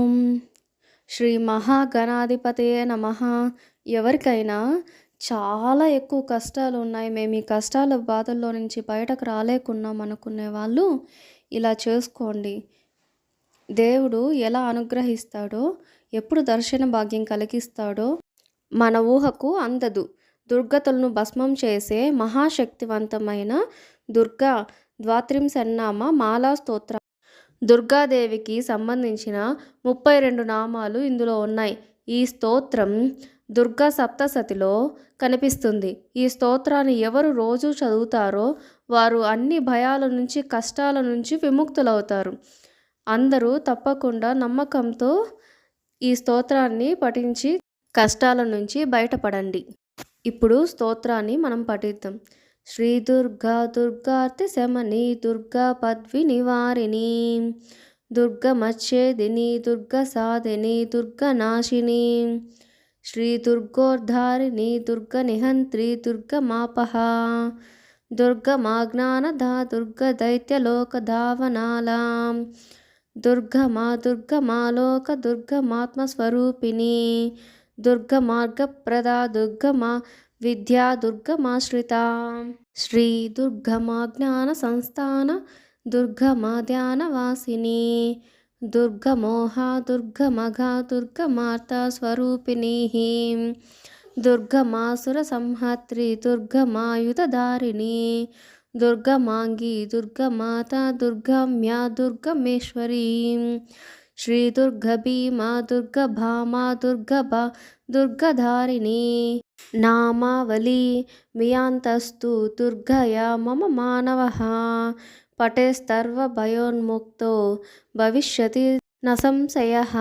ఓం శ్రీ మహాగణాధిపతయే నమః. ఎవరికైనా చాలా ఎక్కువ కష్టాలు ఉన్నాయి, మేము ఈ కష్టాల బాధల్లో నుంచి బయటకు రాలేకున్నాం అనుకునే వాళ్ళు ఇలా చేసుకోండి. దేవుడు ఎలా అనుగ్రహిస్తాడో, ఎప్పుడు దర్శన భాగ్యం కలిగిస్తాడో మన ఊహకు అందదు. దుర్గతులను భస్మం చేసే మహాశక్తివంతమైన దుర్గా ద్వాత్రింశన్నామ మాలా స్తోత్ర. దుర్గాదేవికి సంబంధించిన 32 నామాలు ఇందులో ఉన్నాయి. ఈ స్తోత్రం దుర్గా సప్తసతిలో కనిపిస్తుంది. ఈ స్తోత్రాన్ని ఎవరు రోజు చదువుతారో వారు అన్ని భయాల నుంచి, కష్టాల నుంచి విముక్తులవుతారు. అందరూ తప్పకుండా నమ్మకంతో ఈ స్తోత్రాన్ని పఠించి కష్టాల నుంచి బయటపడండి. ఇప్పుడు స్తోత్రాన్ని మనం పఠిద్దాం. శ్రీ దుర్గా దుర్గార్తి శమని దుర్గా పద్వి నివారిణి దుర్గమచ్ఛేదిని దుర్గ సాధిని దుర్గ నాశిని శ్రీ దుర్గోద్ధారిణి దుర్గ నిహంత్రి దుర్గ మాపహ దుర్గమాజ్ఞానదా దుర్గ దైత్యలోక ధావనాలా దుర్గమా దుర్గమాలోక దుర్గమాత్మస్వరూపిణి దుర్గమార్గప్రదా దుర్గమా విద్యా దుర్గమాశ్రితా శ్రీ దుర్గమా జ్ఞాన సంస్థాన దుర్గమా ధ్యానవాసిని దుర్గమోహ దుర్గమఘా దుర్గమార్తా స్వరూపిణి దుర్గమాసుర సంహత్రి దుర్గమాయుధధారిణి దుర్గమాంగి దుర్గమాత దుర్గమ్యా దుర్గమేశ్వరీ శ్రీ దుర్గ భీమా దుర్గ భామా దుర్గభా దుర్గధారిణి నామావళి మియాంతస్తు దుర్గయా మమ మానవః పఠేస్తర్వ భయోన్ముక్తో భవిష్యతి న సంశయః.